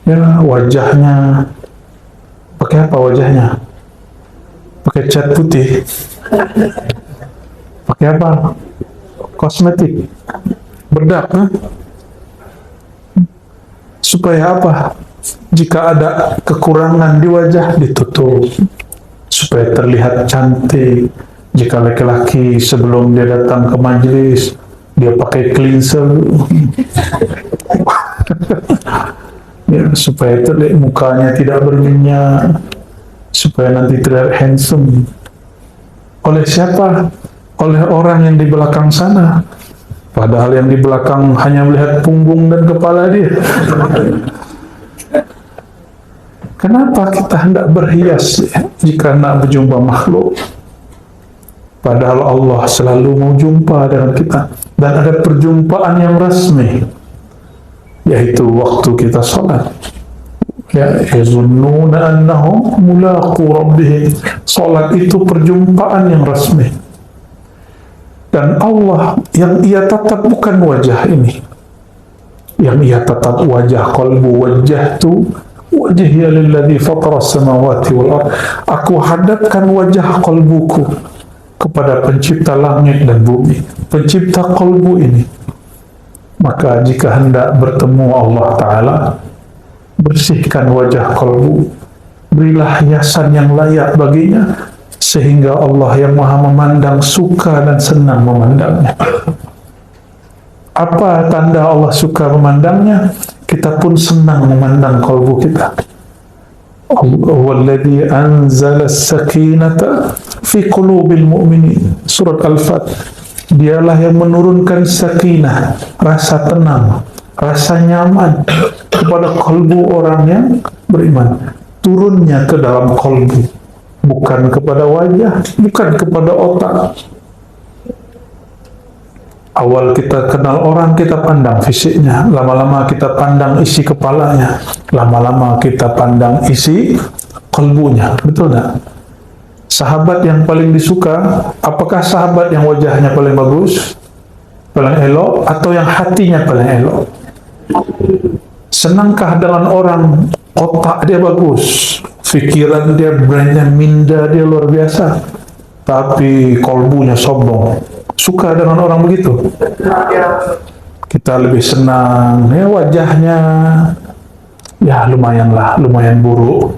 ya, wajahnya pakai apa wajahnya? Pakai cat putih. Pakai apa? Kosmetik. Bedak, kan? Supaya apa? Jika ada kekurangan di wajah, ditutup supaya terlihat cantik. Jika laki-laki sebelum dia datang ke majelis, dia pakai cleanser. Ya, supaya terlihat mukanya tidak berminyak, supaya nanti terlihat handsome. Oleh siapa? Oleh orang yang di belakang sana. Padahal yang di belakang hanya melihat punggung dan kepala dia. Kenapa kita hendak berhias jika hendak berjumpa makhluk? Padahal Allah selalu mau jumpa dengan kita. Dan ada perjumpaan yang resmi, yaitu waktu kita sholat. Ya, yazunnuna annahum mulaqu rabbihim. Sholat itu perjumpaan yang resmi. Dan Allah yang Ia tatap bukan wajah ini. Yang Ia tatap wajah qalbu, wajjahtu wajhiya lilladzi fatara as-samawati wal ardh. Aku hadapkan wajah qalbuku kepada pencipta langit dan bumi, pencipta qalbu ini. Maka jika hendak bertemu Allah Ta'ala, bersihkan wajah qalbu, berilah hiasan yang layak baginya, sehingga Allah yang Maha Memandang suka dan senang memandangnya. Apa tanda Allah suka memandangnya? Kita pun senang memandang kalbu kita. Walladzi anzala as-sakinata fi qulubil mu'minin. Surat Al-Fat. Dialah yang menurunkan sakinah, rasa tenang, rasa nyaman kepada kalbu orang yang beriman. Turunnya ke dalam kalbu, bukan kepada wajah, bukan kepada otak. Awal kita kenal orang, kita pandang fisiknya. Lama-lama kita pandang isi kepalanya. Lama-lama kita pandang isi kalbunya. Betul tak? Sahabat yang paling disuka, apakah sahabat yang wajahnya paling bagus, paling elok, atau yang hatinya paling elok? Senangkah dengan orang otak dia bagus, fikiran dia, brandnya minda dia luar biasa, tapi kalbunya sombong? Suka dengan orang begitu? Kita lebih senang ya wajahnya ya lumayan buruk,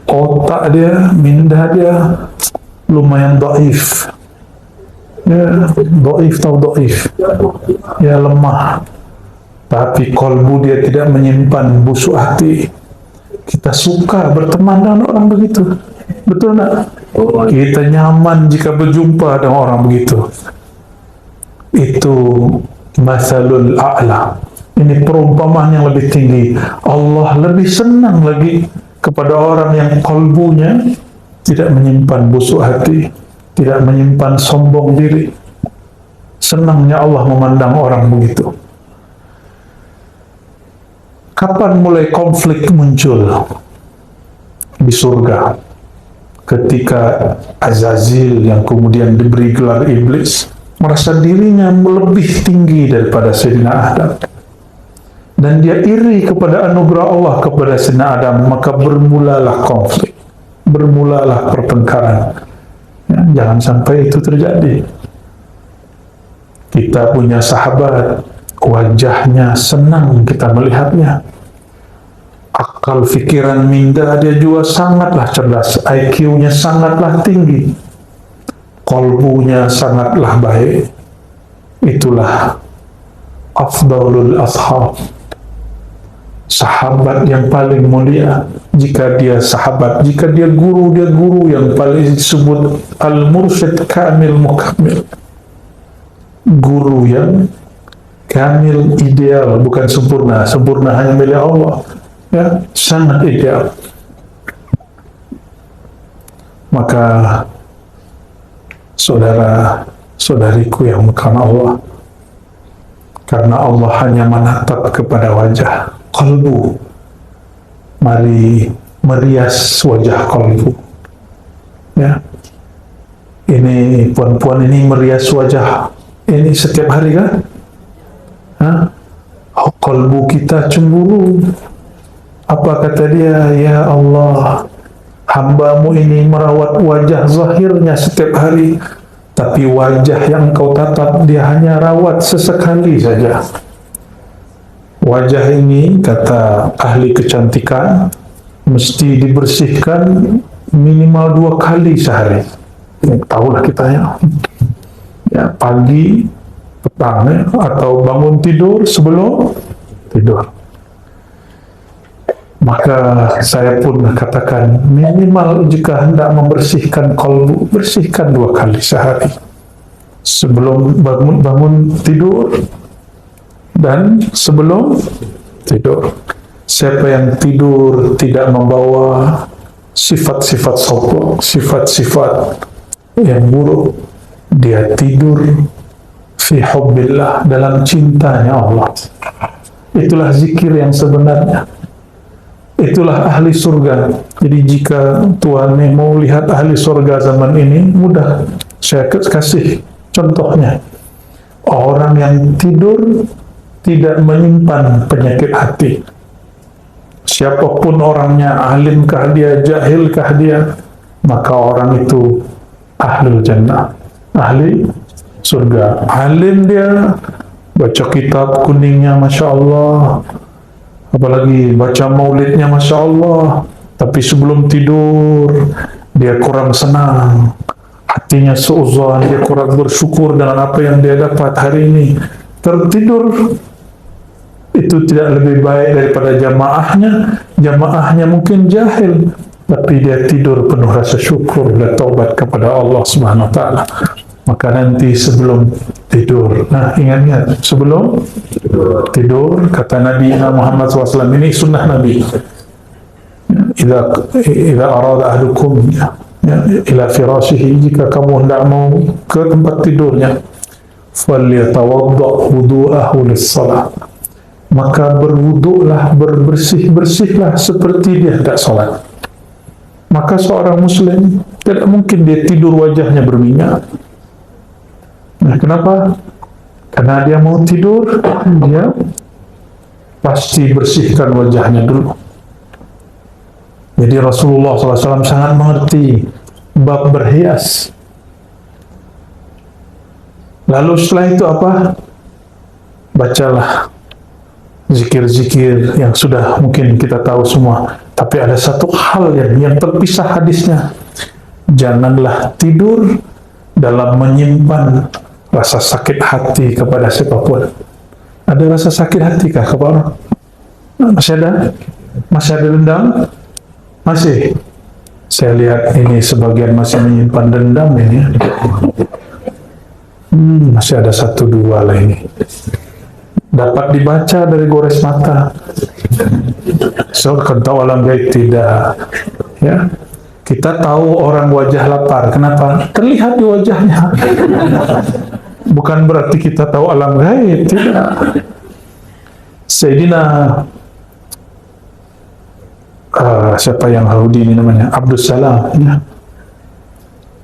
otak dia, minda dia lumayan dhaif, ya dhaif ya lemah, tapi kalbu dia tidak menyimpan busuk hati. Kita suka berteman dengan orang begitu. Betul tak? Kita nyaman jika berjumpa dengan orang begitu. Itu masalul a'la. Ini perumpamaan yang lebih tinggi. Allah lebih senang lagi kepada orang yang kalbunya tidak menyimpan busuk hati, tidak menyimpan sombong diri. Senangnya Allah memandang orang begitu. Kapan mulai konflik muncul di surga? Ketika Azazil yang kemudian diberi gelar iblis merasa dirinya lebih tinggi daripada Sayyidina Adam, dan dia iri kepada anugerah Allah kepada Sayyidina Adam, maka bermulalah konflik, bermulalah pertengkaran. Ya, jangan sampai itu terjadi. Kita punya sahabat, wajahnya senang kita melihatnya, akal fikiran minda dia juga sangatlah cerdas, IQ-nya sangatlah tinggi, kalbunya sangatlah baik. Itulah afdalul ashab, sahabat yang paling mulia. Jika dia sahabat, jika dia guru yang paling disebut al-mursyid kamil mukamil, guru yang kamil, ideal, bukan sempurna. Sempurna hanya milik Allah. Ya, sangat ideal. Maka saudara-saudariku yang karena Allah hanya menatap kepada wajah, kalbu. Mari merias wajah kalbu. Ya, ini puan-puan ini merias wajah ini setiap hari kan? Kalbu kita cemburu. Apa kata dia? Ya Allah, hamba-Mu ini merawat wajah zahirnya setiap hari, tapi wajah yang Engkau tatap dia hanya rawat sesekali saja. Wajah ini, kata ahli kecantikan, mesti dibersihkan minimal 2 kali sehari. Ya, tahulah kita ya, pagi, petang, ya, atau bangun tidur sebelum tidur. Maka saya pun katakan minimal jika hendak membersihkan kalbu, bersihkan 2 kali sehari, sebelum bangun tidur dan sebelum tidur. Siapa yang tidur tidak membawa sifat-sifat sombong, sifat-sifat yang buruk, dia tidur fi hubbillah, dalam cintanya Allah. Itulah zikir yang sebenarnya. Itulah ahli surga. Jadi jika Tuhan mau lihat ahli surga zaman ini, mudah. Saya kasih contohnya. Orang yang tidur tidak menyimpan penyakit hati. Siapapun orangnya, alimkah dia, jahilkah dia, maka orang itu ahlul jannah, ahli surga. Alim dia, baca kitab kuningnya Masya Allah, apalagi baca maulidnya Masya Allah, tapi sebelum tidur dia kurang senang, hatinya seuzon, dia kurang bersyukur dengan apa yang dia dapat hari ini. Tertidur itu tidak lebih baik daripada jamaahnya mungkin jahil, tapi dia tidur penuh rasa syukur dan taubat kepada Allah Subhanahu wa taala. Maka nanti sebelum tidur, nah ingat-ingat, sebelum tidur, kata Nabi Muhammad SAW, ini sunnah Nabi, idza arada ahlukum ila firashihi, jika kamu hendak mau ke tempat tidurnya, falyatawadda wudu'ahu lis-salat, maka berwuduklah, bersihlah seperti dia hendak salat. Maka seorang muslim tidak mungkin dia tidur wajahnya berminyak. Nah, kenapa? Karena dia mau tidur, dia pasti bersihkan wajahnya dulu. Jadi Rasulullah SAW sangat mengerti bab berhias. Lalu setelah itu apa? Bacalah zikir-zikir yang sudah mungkin kita tahu semua. Tapi ada satu hal yang terpisah hadisnya. Janganlah tidur dalam menyimpan rasa sakit hati kepada siapapun. Ada rasa sakit hati kah kepada orang? Masih ada? Masih ada dendam? Masih? Saya lihat ini sebagian masih menyimpan dendam ini. Masih ada 1-2 lah ini. Dapat dibaca dari gores mata. So, kan tahu alam gaib tidak. Ya. Kita tahu orang wajah lapar. Kenapa? Terlihat di wajahnya. Bukan berarti kita tahu alam gaib, tidak. Sayyidina siapa yang Yahudi ini namanya? Abdus Salam, ya.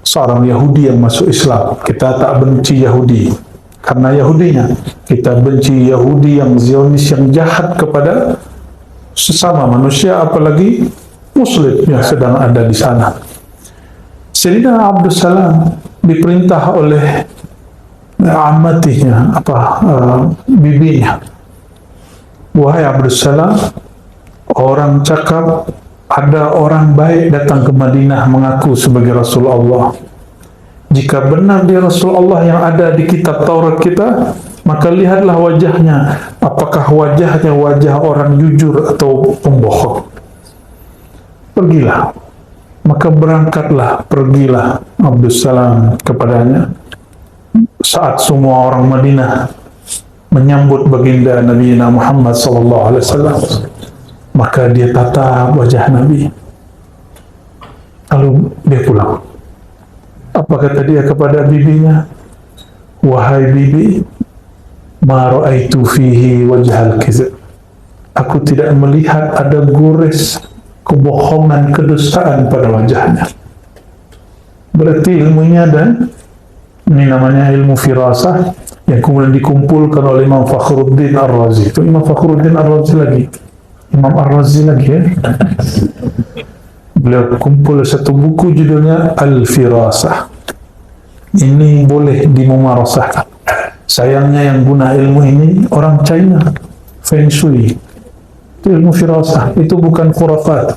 Seorang Yahudi yang masuk Islam. Kita tak benci Yahudi karena Yahudinya. Kita benci Yahudi yang Zionis, yang jahat kepada sesama manusia, apalagi Muslim yang sedang ada di sana. Sayyidina Abdus Salam diperintah oleh amatinya, bibinya, wahai Abdus Salam, orang cakap ada orang baik datang ke Madinah mengaku sebagai Rasulullah. Jika benar dia Rasulullah yang ada di kitab Taurat kita, maka lihatlah wajahnya, apakah wajahnya wajah orang jujur atau pembohong. Pergilah. Maka pergilah Abdus Salam kepadanya. Saat semua orang Madinah menyambut baginda Nabi Muhammad SAW, maka dia tatap wajah Nabi. Lalu dia pulang. Apa kata dia kepada bibinya? Wahai bibi, ma ra'aitu fihi wajhal kizab. Aku tidak melihat ada gores kebohongan, kedustaan pada wajahnya. Berarti ilmunya dan ini namanya ilmu firasah yang kemudian dikumpulkan oleh Imam Fakhruddin Ar-Razi. Itu Imam Fakhruddin Ar-Razi lagi. Imam Ar-Razi lagi, ya. Beliau kumpul satu buku judulnya Al-Firasah. Ini boleh dimumarasahkan. Sayangnya yang guna ilmu ini orang China, Feng Shui. Itu ilmu firasah, itu bukan khurafat.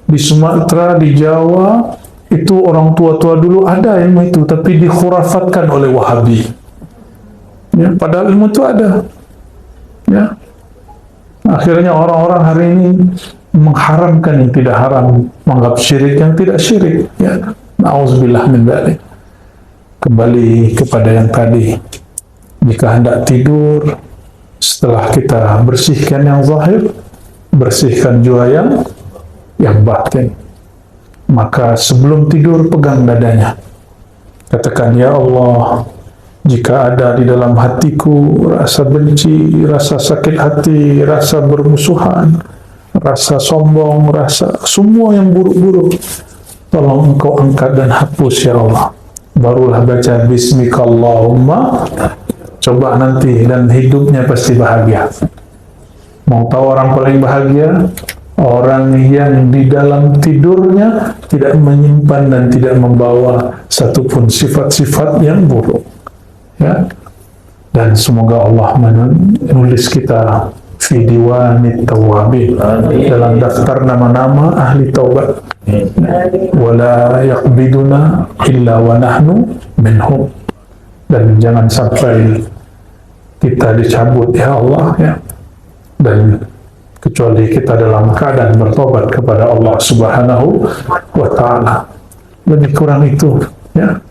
Di Sumatera, di Jawa, itu orang tua-tua dulu ada ilmu itu, tapi dikhurafatkan oleh Wahabi. Ya, padahal ilmu itu ada. Ya. Akhirnya orang-orang hari ini mengharamkan yang tidak haram, menganggap syirik yang tidak syirik. Ya. Na'udzubillah min dzalik. Kembali kepada yang tadi. Jika hendak tidur, setelah kita bersihkan yang zahir, bersihkan juga yang batin. Maka sebelum tidur pegang dadanya. Katakan, ya Allah, jika ada di dalam hatiku rasa benci, rasa sakit hati, rasa bermusuhan, rasa sombong, rasa semua yang buruk-buruk, tolong Engkau angkat dan hapus ya Allah. Barulah baca Bismikallahumma. Coba nanti, dan hidupnya pasti bahagia. Mau tahu orang paling bahagia? Orang yang di dalam tidurnya tidak menyimpan dan tidak membawa satupun sifat-sifat yang buruk. Ya. Dan semoga Allah menulis kita fi diwanit tawabin, dalam daftar nama-nama ahli taubat. Wala yaqbiduna illa wa nahnu minhum, dan jangan sampai kita dicabut ya Allah ya, dan kecuali kita dalam keadaan bertobat kepada Allah Subhanahu wa Ta'ala. Lebih kurang itu ya.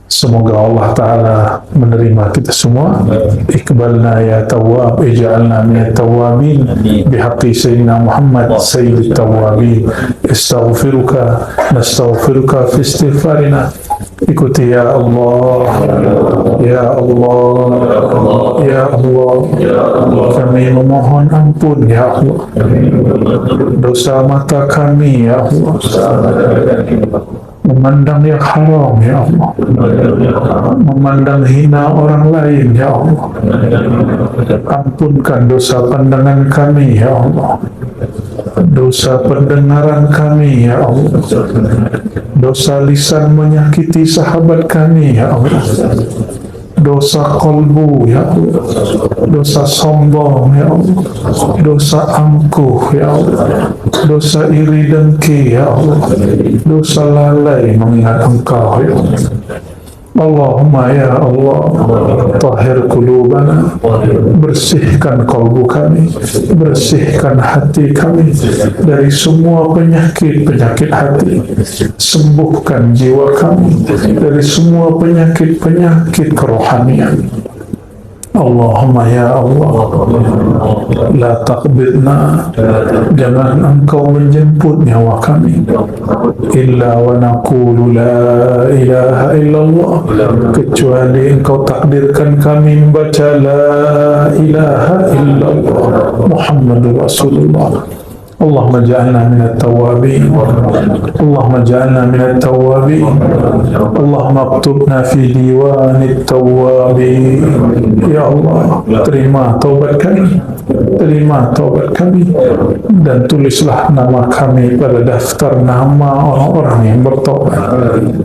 Semoga Allah Ta'ala menerima kita semua. Iqbalna ya Tawwab, ij'alna minat tawwabin bihaqqi Sayyidina Muhammad Sayyid Tawwabin. Astaghfiruka, nastaghfiruka fi istighfarina. Ikuti ya Allah, ya Allah, ya Allah, kami memohon ampun ya Allah, dosa mata kami ya Allah, memandang yang haram ya Allah, memandang hina orang lain ya Allah. Ampunkan dosa pandangan kami ya Allah, dosa pendengaran kami ya Allah, dosa lisan menyakiti sahabat kami ya Allah, dosa kolbu ya Allah, dosa sombong ya Allah, dosa angkuh ya Allah, dosa iri dengki ya Allah, dosa lalai mengingat Engkau ya Allah. Allahumma ya Allah, tahhir qulubana, bersihkan kolbu kami, bersihkan hati kami dari semua penyakit-penyakit hati, sembuhkan jiwa kami dari semua penyakit-penyakit kerohanian. Allahumma ya Allah, la taqbidna, jangan Engkau menjemput nyawa kami, illa wa naqulu la ilaha illallah, kecuali Engkau takdirkan kami membaca la ilaha illallah Muhammadur Rasulullah. Allahumma ja'alna minat tawabin, Allahumma ja'alna minat tawabin, Allahumma aktubna fi diwanit tawabin. Ya Allah, terima taubat kami, terima taubat kami, dan tulislah nama kami pada daftar nama orang-orang yang bertaubat.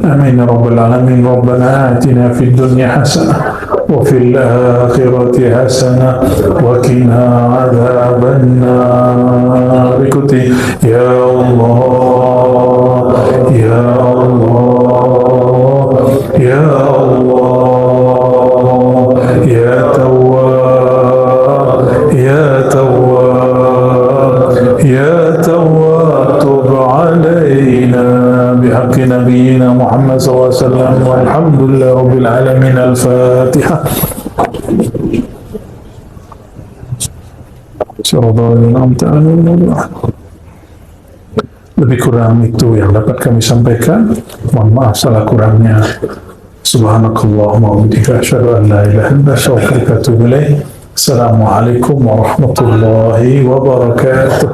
Amin ya rabbal alamin. Rabbana atina fid dunya hasanah wa fil akhirati hasanah wa qina adzaban nar. Ikuti ya Allah, ya Allah, ya Allah, ya Tawwab, ya Tawwab, ya Tawwab, tub alaina bihaqqi nabiyyina Muhammad sallallahu alaihi wasallam, walhamdulillahi rabbil alamin. Al-Fatihah. Lebih kurang itu yang dapat kami sampaikan. Mohon maaf salah kurangnya. Subhanakallahumma wa bihamdika, asyhadu an la ilaha illa anta, astaghfiruka wa atubu ilaik. Assalamualaikum warahmatullahi wabarakatuh.